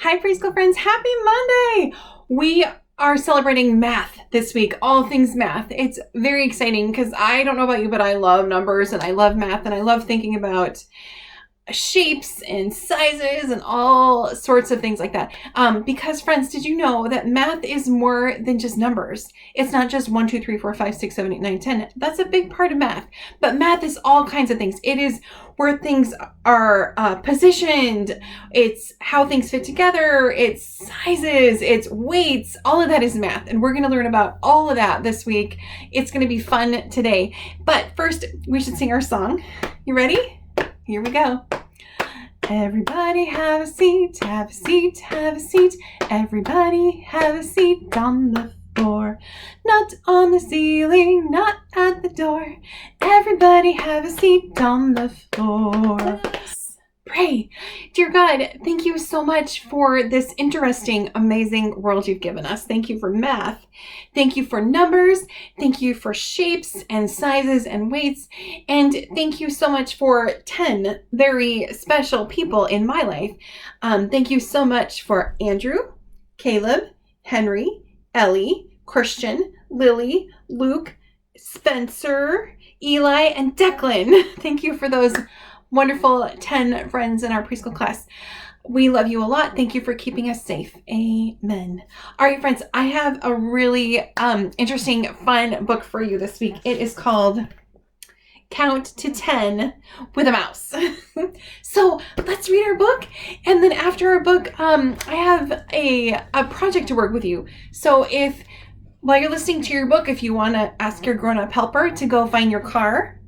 Hi, preschool friends. Happy Monday. We are celebrating math this week, all things math. It's very exciting because I don't know about you, but I love numbers and I love math and I love thinking about shapes and sizes and all sorts of things like that. Because friends, did you know that math is more than just numbers? It's not just 1, 2, 3, 4, 5, 6, 7, 8, 9, 10. That's a big part of math. But math is all kinds of things. It is where things are positioned. It's how things fit together. It's sizes. It's weights. All of that is math. And we're going to learn about all of that this week. It's going to be fun today. But first, we should sing our song. You ready? Here we go. Everybody have a seat, have a seat, have a seat. Everybody have a seat on the floor. Not on the ceiling, not at the door. Everybody have a seat on the floor. Pray. Dear God, thank you so much for this interesting, amazing world you've given us. Thank you for math. Thank you for numbers. Thank you for shapes and sizes and weights. And thank you so much for 10 very special people in my life. Thank you so much for Andrew, Caleb, Henry, Ellie, Christian, Lily, Luke, Spencer, Eli, and Declan. Thank you for those wonderful 10 friends in our preschool class. We love you a lot. Thank you for keeping us safe. Amen. All right, friends, I have a really interesting, fun book for you this week. It is called Count to 10 with a Mouse. So let's read our book. And then after our book, I have a project to work with you. So while you're listening to your book, if you want to ask your grown-up helper to go find your car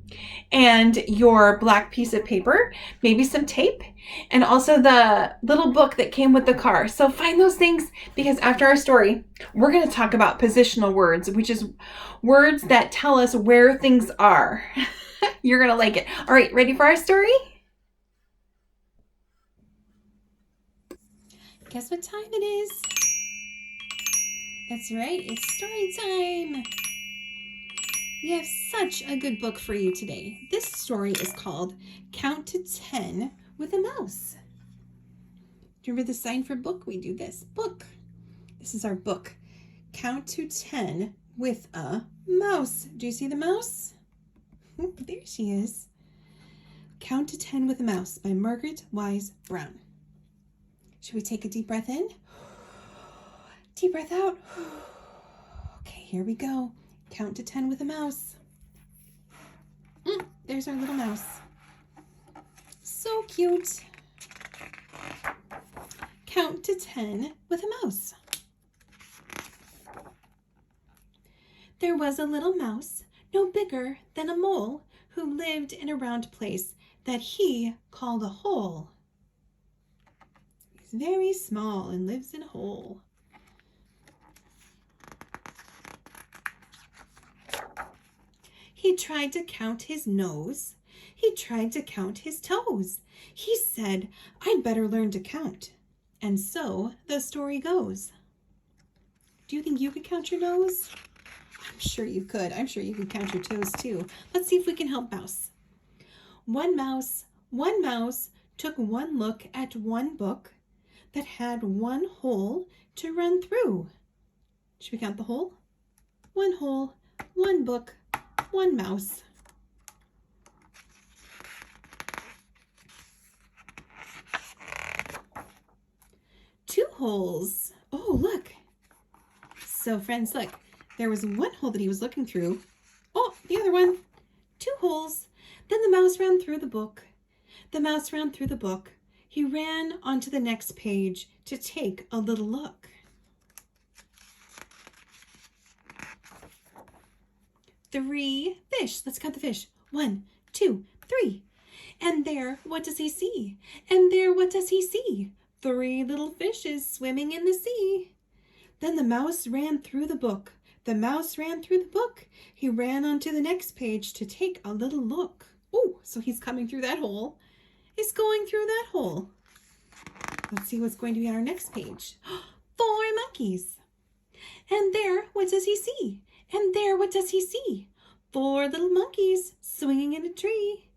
and your black piece of paper, maybe some tape, and also the little book that came with the car. So find those things, because after our story, we're going to talk about positional words, which is words that tell us where things are. You're going to like it. All right, ready for our story? Guess what time it is? That's right, it's story time. We have such a good book for you today. This story is called Count to 10 with a Mouse. Do you remember the sign for book? We do this. Book. This is our book. Count to 10 with a mouse. Do you see the mouse? There she is. Count to 10 with a Mouse by Margaret Wise Brown. Should we take a deep breath in? Deep breath out. Okay, here we go. Count to 10 with a mouse. There's our little mouse. So cute. Count to 10 with a mouse. There was a little mouse, no bigger than a mole, who lived in a round place that he called a hole. He's very small and lives in a hole. He tried to count his nose. He tried to count his toes. He said, I'd better learn to count. And so the story goes. Do you think you could count your nose? I'm sure you could. I'm sure you could count your toes too. Let's see if we can help Mouse. One mouse took one look at one book that had one hole to run through. Should we count the hole? One hole, one book, one mouse. Two holes. Oh, look. So friends, look. There was one hole that he was looking through. Oh, the other one. Two holes. Then the mouse ran through the book. The mouse ran through the book. He ran onto the next page to take a little look. Three fish. Let's count the fish. 1, 2, 3. And there, what does he see? And there, what does he see? 3 little fishes swimming in the sea. Then the mouse ran through the book. The mouse ran through the book. He ran onto the next page to take a little look. Oh, so he's coming through that hole. He's going through that hole. Let's see what's going to be on our next page. 4 monkeys. And there, what does he see? And there, what does he see? 4 little monkeys swinging in a tree.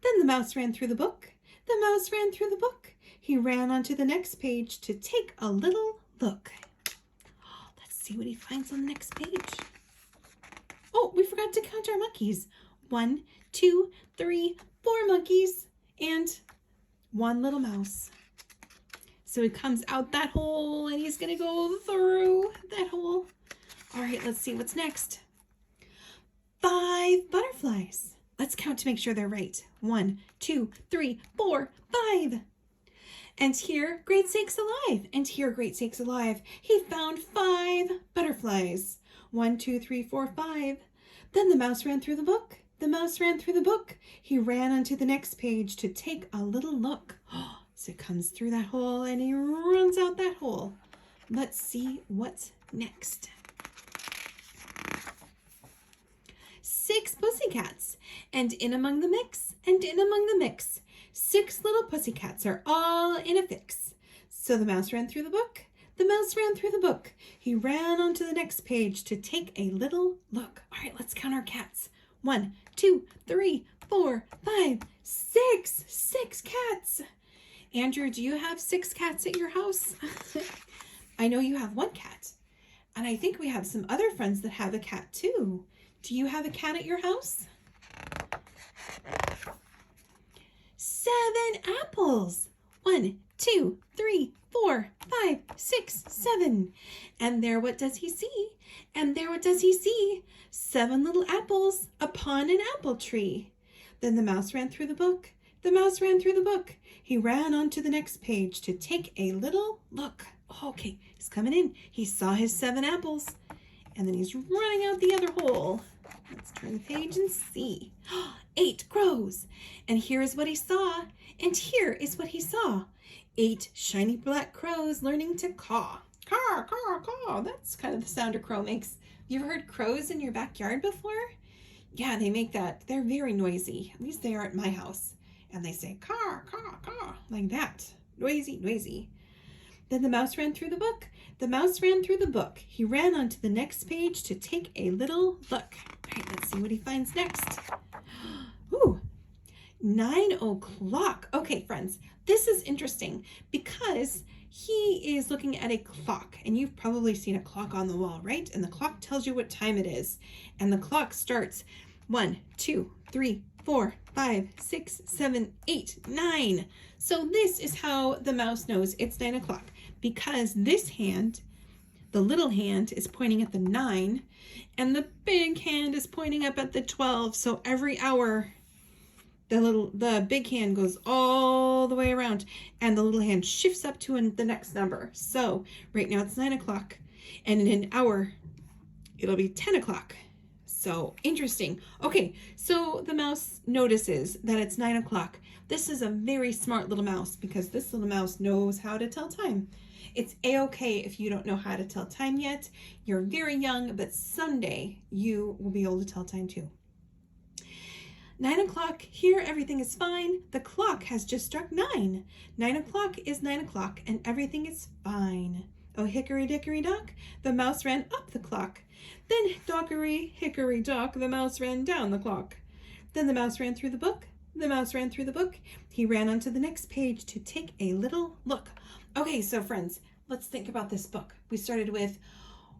Then the mouse ran through the book. The mouse ran through the book. He ran onto the next page to take a little look. Let's see what he finds on the next page. Oh, we forgot to count our monkeys. 1, 2, 3, 4 monkeys and 1 little mouse. So he comes out that hole and he's gonna go through that hole. All right, let's see what's next. 5 butterflies. Let's count to make sure they're right. 1, 2, 3, 4, 5. And here, great sakes alive. And here, great sakes alive. He found 5 butterflies. 1, 2, 3, 4, 5. Then the mouse ran through the book. The mouse ran through the book. He ran onto the next page to take a little look. So it comes through that hole and he runs out that hole. Let's see what's next. 6 pussycats, and in among the mix, and in among the mix, 6 little pussycats are all in a fix. So the mouse ran through the book. The mouse ran through the book. He ran onto the next page to take a little look. All right, let's count our cats. 1, 2, 3, 4, 5, 6. 6 cats. Andrew, do you have 6 cats at your house? I know you have 1 cat. And I think we have some other friends that have a cat too. Do you have a cat at your house? 7 apples. 1, 2, 3, 4, 5, 6, 7. And there what does he see? And there what does he see? 7 little apples upon an apple tree. Then the mouse ran through the book. The mouse ran through the book. He ran on to the next page to take a little look. Okay, he's coming in. He saw his 7 apples. And then he's running out the other hole. Let's turn the page and see. 8 crows. And here is what he saw. And here is what he saw. 8 shiny black crows learning to caw. Caw, caw, caw. That's kind of the sound a crow makes. You ever heard crows in your backyard before? Yeah, they make that. They're very noisy. At least they are at my house. And they say caw, caw, caw, like that. Noisy, noisy. Then the mouse ran through the book. The mouse ran through the book. He ran onto the next page to take a little look. All right, let's see what he finds next. Ooh, 9 o'clock. Okay, friends, this is interesting because he is looking at a clock, and you've probably seen a clock on the wall, right? And the clock tells you what time it is. And the clock starts 1, 2, 3, 4, 5, 6, 7, 8, 9. So this is how the mouse knows it's 9 o'clock, because this hand, the little hand, is pointing at the 9, and the big hand is pointing up at the 12. So every hour, the big hand goes all the way around, and the little hand shifts up to the next number. So right now it's 9 o'clock, and in an hour, it'll be 10 o'clock. So interesting. Okay, so the mouse notices that it's 9 o'clock. This is a very smart little mouse because this little mouse knows how to tell time. It's a-okay if you don't know how to tell time yet. You're very young, but someday you will be able to tell time too. 9 o'clock, here everything is fine. The clock has just struck 9. 9 o'clock is 9 o'clock and everything is fine. Oh, hickory dickory dock, the mouse ran up the clock. Then dockery hickory dock, the mouse ran down the clock. Then the mouse ran through the book. The mouse ran through the book. He ran onto the next page to take a little look. Okay, so friends, let's think about this book. We started with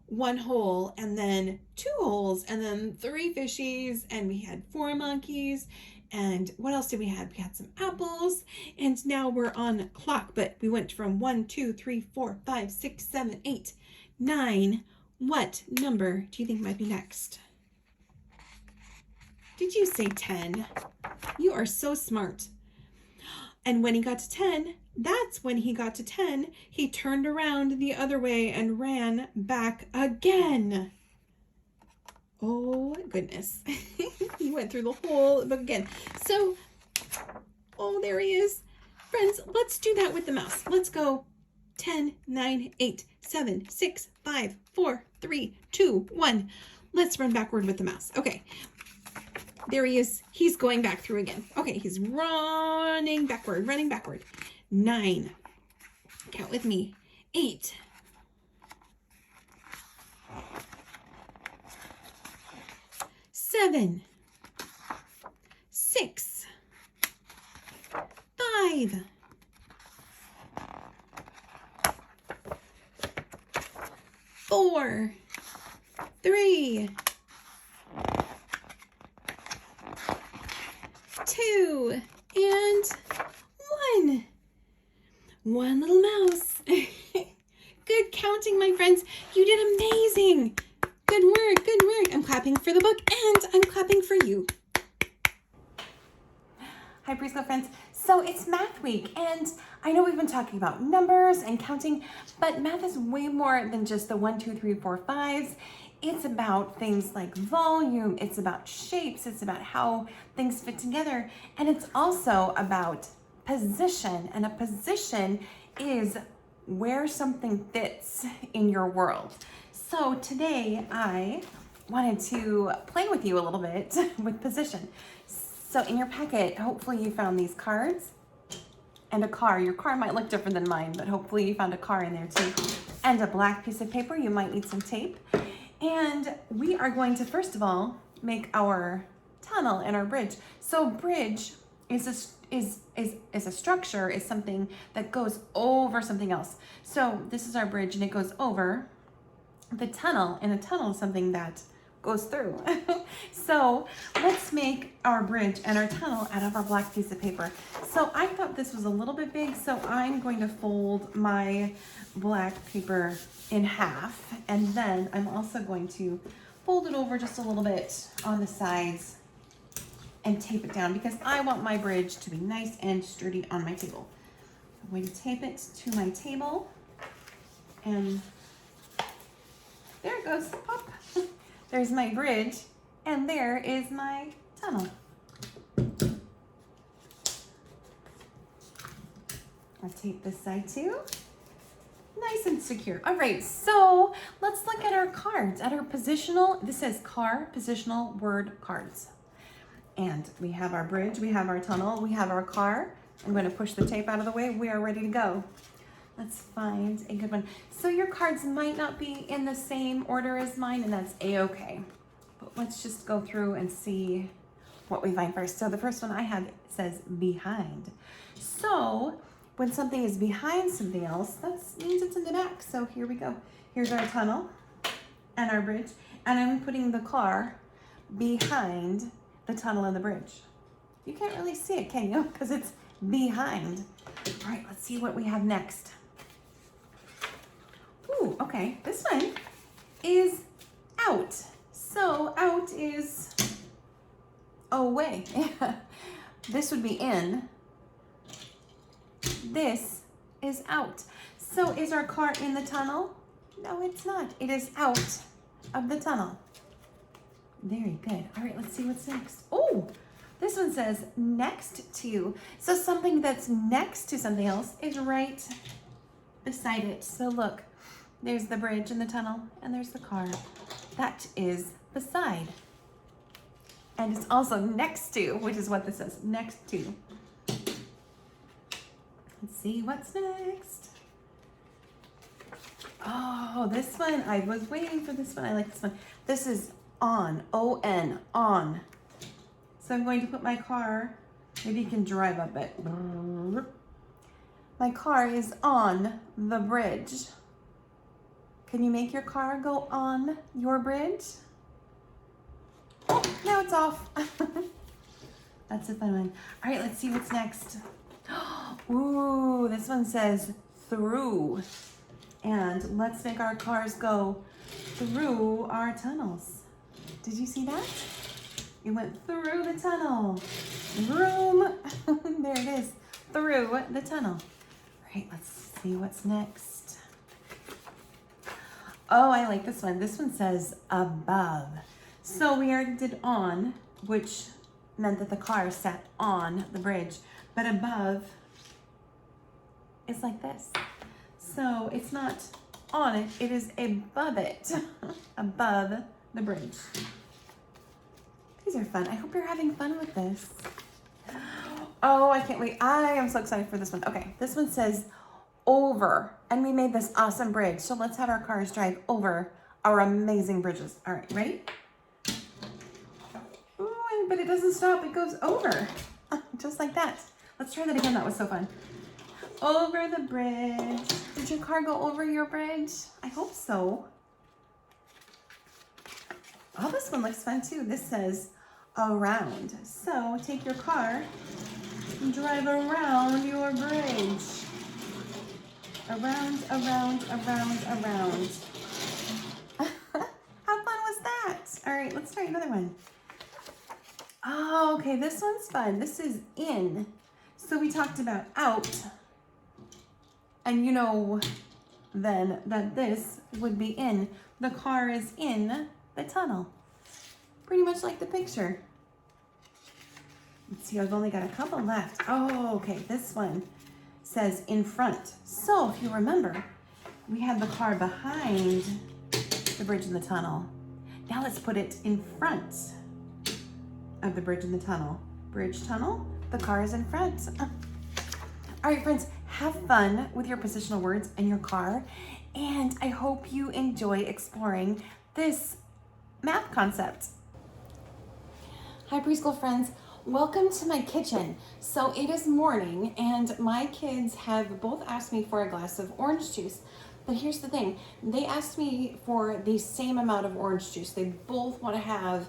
1 hole and then 2 holes and then 3 fishies and we had 4 monkeys. And what else did we have? We had some apples, and now we're on clock, but we went from 1, 2, 3, 4, 5, 6, 7, 8, 9. What number do you think might be next? Did you say 10? You are so smart. And when he got to 10, that's when he got to 10, he turned around the other way and ran back again. Oh, goodness. He went through the whole book again. So, oh, there he is. Friends, let's do that with the mouse. Let's go 10, 9, 8, 7, 6, 5, 4, 3, 2, 1. Let's run backward with the mouse. Okay. There he is. He's going back through again. Okay, he's running backward, 9. Count with me. 8. 7. 6. 5. 4, 3, 2, and 1. One little mouse. Good counting, my friends. You did amazing. Good work, good work. I'm clapping for the book and I'm clapping for you. Hi, preschool friends. So it's math week, and I know we've been talking about numbers and counting, but math is way more than just the 1, 2, 3, 4, 5s. It's about things like volume, it's about shapes, it's about how things fit together, and it's also about position. And a position is where something fits in your world. So today I wanted to play with you a little bit with position. So in your packet, hopefully you found these cards and a car. Your car might look different than mine, but hopefully you found a car in there too. And a black piece of paper. You might need some tape. And we are going to, first of all, make our tunnel and our bridge. So bridge is a structure, is something that goes over something else. So this is our bridge and it goes over the tunnel, and a tunnel is something that goes through. So let's make our bridge and our tunnel out of our black piece of paper. So I thought this was a little bit big, so I'm going to fold my black paper in half, and then I'm also going to fold it over just a little bit on the sides and tape it down because I want my bridge to be nice and sturdy on my table. I'm going to tape it to my table, and there it goes, pop. There's my bridge, and there is my tunnel. I'll tape this side too. Nice and secure. All right, so let's look at our cards, at our positional, this says car, positional word cards. And we have our bridge, we have our tunnel, we have our car. I'm going to push the tape out of the way. We are ready to go. Let's find a good one. So your cards might not be in the same order as mine, and that's a-okay. But let's just go through and see what we find first. So the first one I have says behind. So when something is behind something else, that means it's in the back. So here we go. Here's our tunnel and our bridge. And I'm putting the car behind the tunnel and the bridge. You can't really see it, can you? Because it's behind. All right, let's see what we have next. Ooh, okay, this one is out. So out is away. This would be in. This is out. So is our car in the tunnel? No, it's not. It is out of the tunnel. Very good. All right, let's see what's next. Oh, this one says next to. So something that's next to something else is right beside it. So look, there's the bridge and the tunnel, and there's the car. That is beside. And it's also next to, which is what this says, next to. Let's see what's next. Oh, this one, I was waiting for this one. I like this one. This is on, O-N, on. So I'm going to put my car, maybe you can drive up it. My car is on the bridge. Can you make your car go on your bridge? Oh, now it's off. That's a fun one. All right, let's see what's next. Ooh, this one says through. And let's make our cars go through our tunnels. Did you see that? It went through the tunnel. Vroom. There it is. Through the tunnel. All right, let's see what's next. Oh, I like this one. This one says above. So we already did on, which meant that the car sat on the bridge. But above is like this. So it's not on it, it is above it. Above the bridge. These are fun. I hope you're having fun with this. Oh, I can't wait. I am so excited for this one. Okay, this one says over, and we made this awesome bridge. So let's have our cars drive over our amazing bridges. All right, ready? Ooh, but it doesn't stop, it goes over. Just like that. Let's try that again, that was so fun. Over the bridge. Did your car go over your bridge? I hope so. Oh, this one looks fun too. This says around. So take your car and drive around your bridge. Around, around, around, around. How fun was that? All right, let's try another one. Oh, okay, this one's fun. This is in. So we talked about out. And you know then that this would be in. The car is in the tunnel. Pretty much like the picture. Let's see, I've only got a couple left. Oh, okay, this one says in front. So if you remember, we had the car behind the bridge in the tunnel. Now let's put it in front of the bridge in the tunnel. Bridge, tunnel, the car is in front. All right, friends, have fun with your positional words and your car. And I hope you enjoy exploring this math concept. Hi, preschool friends. Welcome to my kitchen. So it is morning and my kids have both asked me for a glass of orange juice. But here's the thing, they asked me for the same amount of orange juice. They both want to have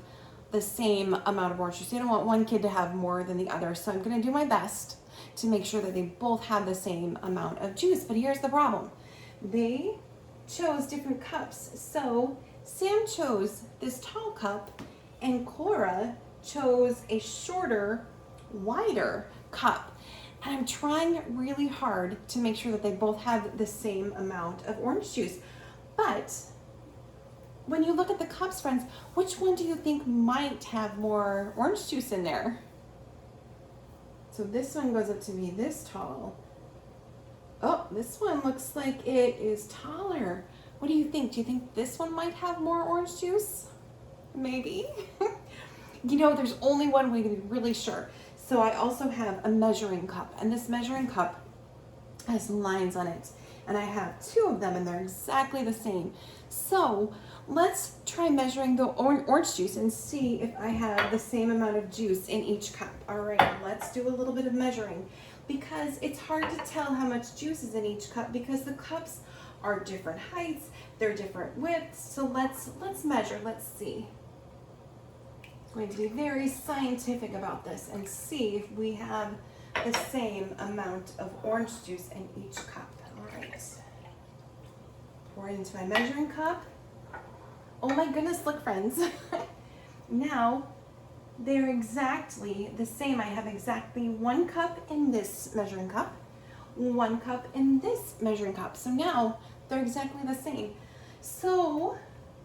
the same amount of orange juice. They don't want one kid to have more than the other. So I'm going to do my best to make sure that they both have the same amount of juice. But here's the problem. They chose different cups. So Sam chose this tall cup and Cora chose a shorter, wider cup. And I'm trying really hard to make sure that they both have the same amount of orange juice. But when you look at the cups, friends, which one do you think might have more orange juice in there? So this one goes up to be this tall. Oh, this one looks like it is taller. What do you think? Do you think this one might have more orange juice? Maybe. You know, there's only one way to be really sure. So I also have a measuring cup, and this measuring cup has lines on it, and I have two of them and they're exactly the same. So let's try measuring the orange juice and see if I have the same amount of juice in each cup. All right, let's do a little bit of measuring because it's hard to tell how much juice is in each cup because the cups are different heights, they're different widths. So let's measure, let's see. Going to be very scientific about this and see if we have the same amount of orange juice in each cup. All right. Pour it into my measuring cup. Oh my goodness, look friends. Now they're exactly the same. I have exactly 1 cup in this measuring cup, 1 cup in this measuring cup. So now they're exactly the same. So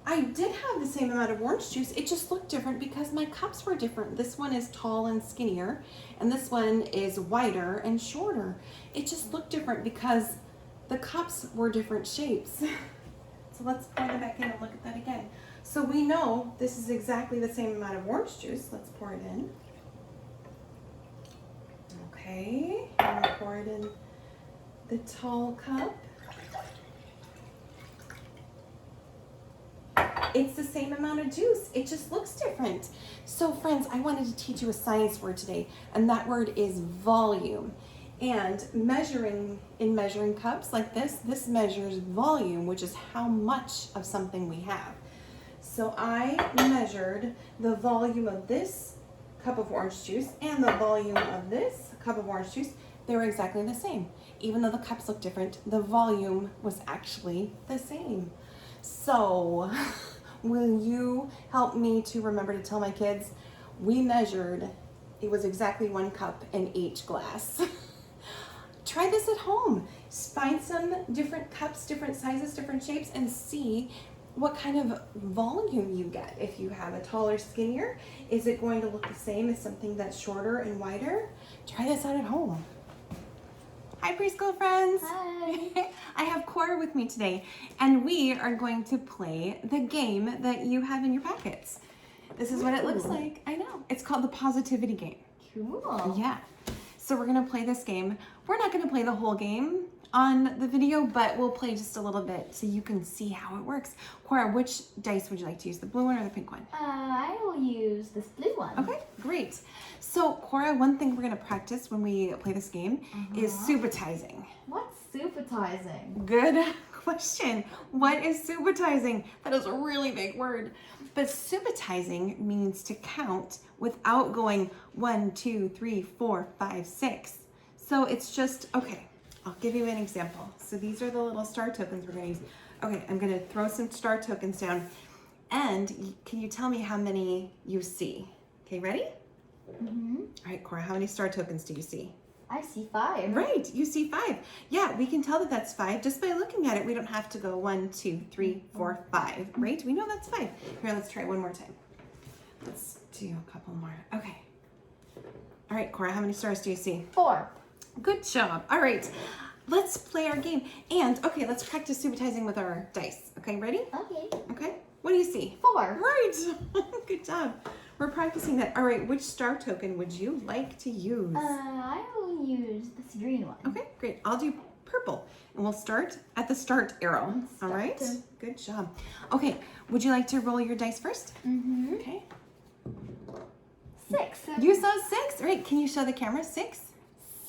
I did have the same amount of orange juice. It just looked different because my cups were different. This one is tall and skinnier, and this one is wider and shorter. It just looked different because the cups were different shapes. So let's pour them back in and look at that again. So we know this is exactly the same amount of orange juice. Let's pour it in. Okay, and we'll pour it in the tall cup. It's the same amount of juice. It just looks different. So friends, I wanted to teach you a science word today, and that word is volume. And measuring in measuring cups like this measures volume, which is how much of something we have. So I measured the volume of this cup of orange juice and the volume of this cup of orange juice. They were exactly the same. Even though the cups look different, the volume was actually the same. So will you help me to remember to tell my kids we measured, it was exactly 1 cup in each glass. Try this at home. Find some different cups, different sizes, different shapes, and see what kind of volume you get. If you have a taller, skinnier, is it going to look the same as something that's shorter and wider? Try this out at home. Hi preschool friends. Hi. I have Cora with me today, and we are going to play the game that you have in your packets. This is what it looks like. I know. It's called the positivity game. Cool. Yeah. So we're gonna play this game. We're not gonna play the whole game on the video, but we'll play just a little bit so you can see how it works. Cora, which dice would you like to use, the blue one or the pink one? I will use this blue one. Okay, great. So Cora, one thing we're gonna practice when we play this game is supertizing. What's supertizing? Good question. What is supertizing? That is a really big word. But subitizing means to count without going 1, 2, 3, 4, 5, 6. So it's just, okay, I'll give you an example. So these are the little star tokens we're going to use. Okay, I'm going to throw some star tokens down. And can you tell me how many you see? Okay, ready? Mm-hmm. All right, Cora, how many star tokens do you see? I see 5. Right, you see 5. Yeah, we can tell that that's 5 just by looking at it. We don't have to go 1, 2, 3, 4, 5, right? We know that's 5. Here, let's try one more time. Let's do a couple more. Okay. All right, Cora, how many stars do you see? 4. Good job. All right, let's play our game. And, okay, let's practice subitizing with our dice. Okay, ready? Okay. Okay, what do you see? 4. Right, good job. We're practicing that. All right, which star token would you like to use? I will use this green one. Okay, great. I'll do purple. And we'll start at the start arrow. All right? Start. Good job. Okay, would you like to roll your dice first? Mm-hmm. Okay. 6. You saw 6. Right, can you show the camera? 6?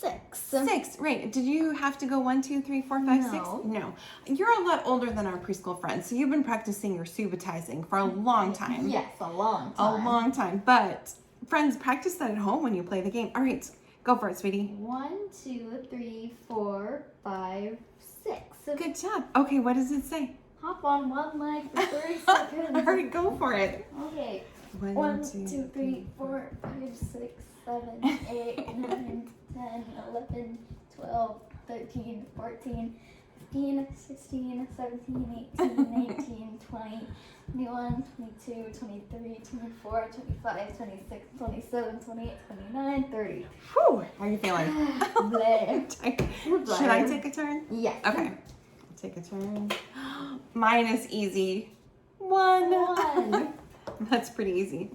6. 6, right. Did you have to go 1, 2, 3, 4, 5, 6? No. No. You're a lot older than our preschool friends, so you've been practicing your subitizing for a long time. Yes, a long A time. long time. But, friends, practice that at home when you play the game. All right, go for it, sweetie. 1, 2, 3, 4, 5, 6. Good job. Okay, what does it say? Hop on one leg for 30 seconds. All right, go for it. Okay. 1, 1, 2, 3, 4, 5, 6, 7, 8, 9, 10, 11, 12, 13, 14, 15, 16, 17, 18, 19, 20, 21, 22, 23, 24, 25, 26, 27, 28, 29, 30. Whew, how are you feeling? Bleh. Should I take a turn? Yes. Okay, I'll take a turn. Mine is easy. 1. 1. That's pretty easy.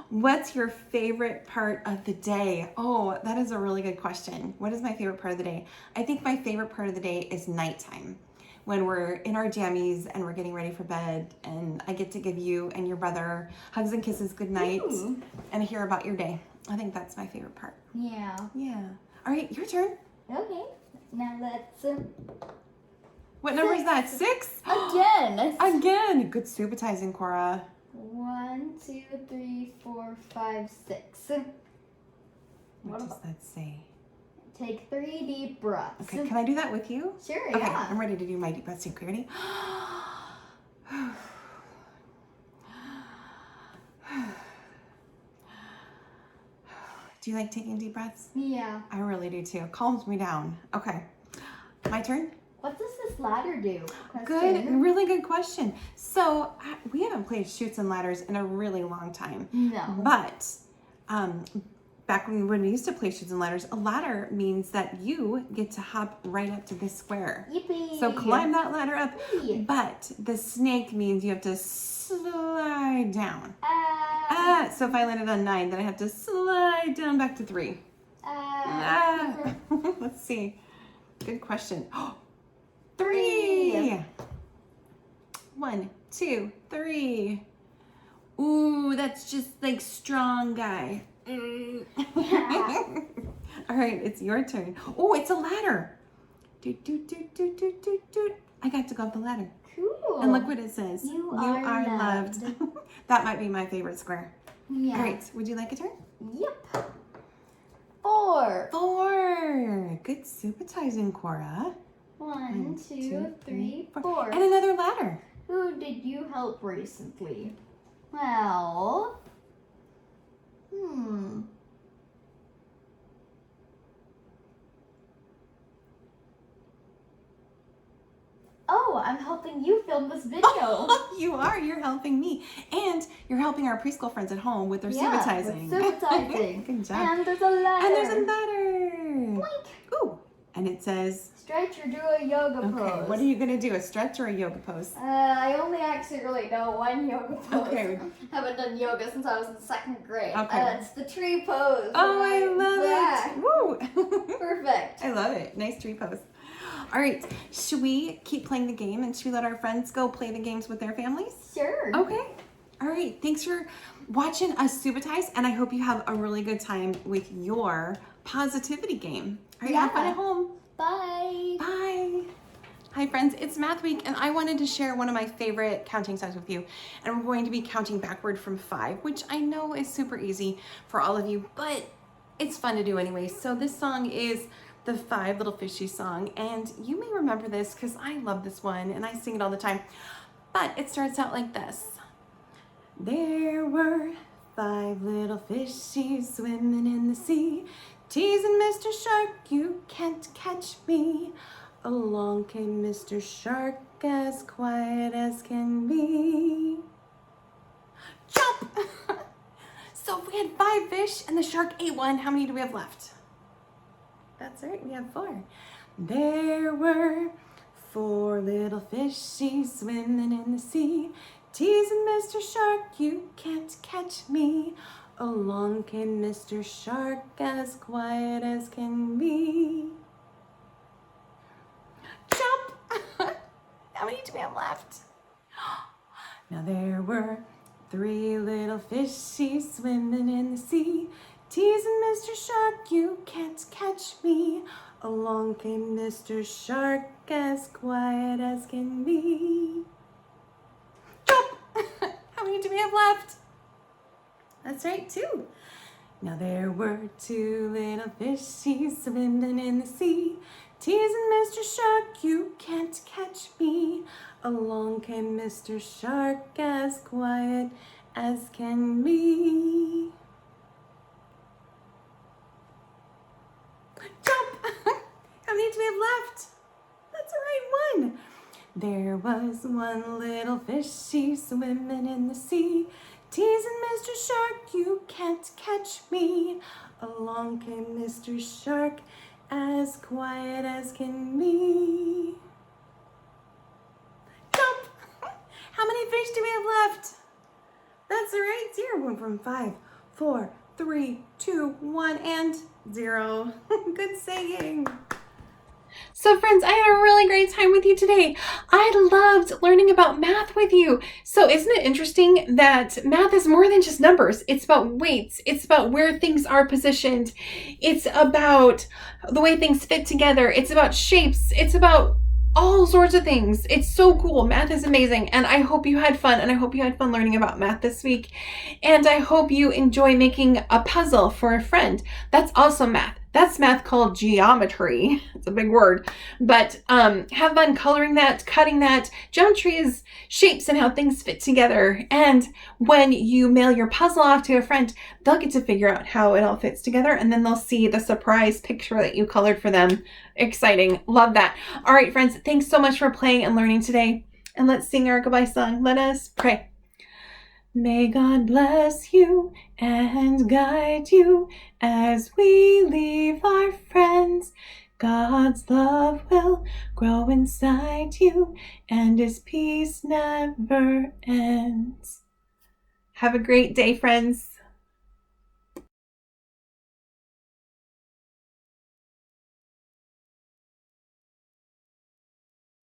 What's your favorite part of the day? Oh, that is a really good question. What is my favorite part of the day? I think my favorite part of the day is nighttime. When we're in our jammies and we're getting ready for bed and I get to give you and your brother hugs and kisses good night Ooh. and hear about your day. I think that's my favorite part. Yeah. Yeah. All right, your turn. Okay. Now let's What number is that? 6? again. Again. Good subitizing, Cora. 1, 2, 3, 4, 5, 6. What does that say? Take 3 deep breaths. Okay, can I do that with you? Sure, Okay, yeah. I'm ready to do my deep breaths. Okay, ready? Do you like taking deep breaths? Yeah. I really do too. It calms me down. Okay, my turn. What does this ladder do? Good, really good question. So we haven't played Chutes and Ladders in a really long time. No. But back when we used to play Chutes and Ladders, a ladder means that you get to hop right up to this square. Yippee. So climb that ladder up. Whee. But the snake means you have to slide down. So if I landed on 9, then I have to slide down back to 3. Let's see. Good question. 3. 1, 2, 3. Ooh, that's just like strong guy. All right, it's your turn. Oh, it's a ladder. Doot, doot, doot, doot, doot, doot, doot. I got to go up the ladder. Cool. And look what it says. You are loved. That might be my favorite square. Yeah. All right, would you like a turn? Yep. 4. 4. Good subitizing, Cora. 1, 2, 3, 4. 4. And another ladder. Who did you help recently? Well, Oh, I'm helping you film this video. You are. You're helping me. And you're helping our preschool friends at home with their subitizing. With subitizing. Good job. And there's a ladder. And there's a ladder. Boink. Ooh. And it says, Stretch or do a yoga okay, pose. what are you going to do? A stretch or a yoga pose? I only actually really know one yoga pose. Okay. Haven't done yoga since I was in 2nd grade. Okay. It's the tree pose. Oh, I back. love it. Woo. Perfect. I love it. Nice tree pose. All right. Should we keep playing the game and should we let our friends go play the games with their families? Sure. Okay. All right. Thanks for watching us subitize, and I hope you have a really good time with your positivity game. All right. Have fun at home. Bye. Bye. Hi friends, it's Math Week and I wanted to share one of my favorite counting songs with you. And we're going to be counting backward from 5, which I know is super easy for all of you, but it's fun to do anyway. So this song is the 5 Little Fishies song, and you may remember this because I love this one and I sing it all the time. But it starts out like this. There were 5 little fishies swimming in the sea, teasing Mr. Shark, you can't catch me. Along came Mr. Shark, as quiet as can be. Jump! So if we had 5 fish and the shark ate one, how many do we have left? That's right, we have 4. There were 4 little fishies swimming in the sea, teasing Mr. Shark, you can't catch me. Along came Mr. Shark, as quiet as can be. Jump! How many do we have left? Now there were 3 little fishies swimming in the sea, teasing Mr. Shark, you can't catch me. Along came Mr. Shark, as quiet as can be. Jump! How many do we have left? That's right, 2. Now there were 2 little fishies swimming in the sea, teasing Mr. Shark, you can't catch me. Along came Mr. Shark, as quiet as can be. Jump! How many do we have left? That's right, 1. There was 1 little fishy swimming in the sea, teasing Mr. Shark, you can't catch me. Along came Mr. Shark, as quiet as can be. Jump! How many fish do we have left? That's right, 0. Went from 5, 4, 3, 2, 1, and 0. Good saying. So friends, I had a really great time with you today. I loved learning about math with you. So isn't it interesting that math is more than just numbers? It's about weights. It's about where things are positioned. It's about the way things fit together. It's about shapes. It's about all sorts of things. It's so cool. Math is amazing. And I hope you had fun. And I hope you had fun learning about math this week. And I hope you enjoy making a puzzle for a friend. That's also math. That's math called geometry. It's a big word, but have fun coloring that, cutting that. Geometry is shapes and how things fit together. And when you mail your puzzle off to a friend, they'll get to figure out how it all fits together, and then they'll see the surprise picture that you colored for them. Exciting. Love that. All right, friends, thanks so much for playing and learning today. And let's sing our goodbye song. Let us pray. May God bless you and guide you as we leave our friends. God's love will grow inside you and His peace never ends. Have a great day, friends.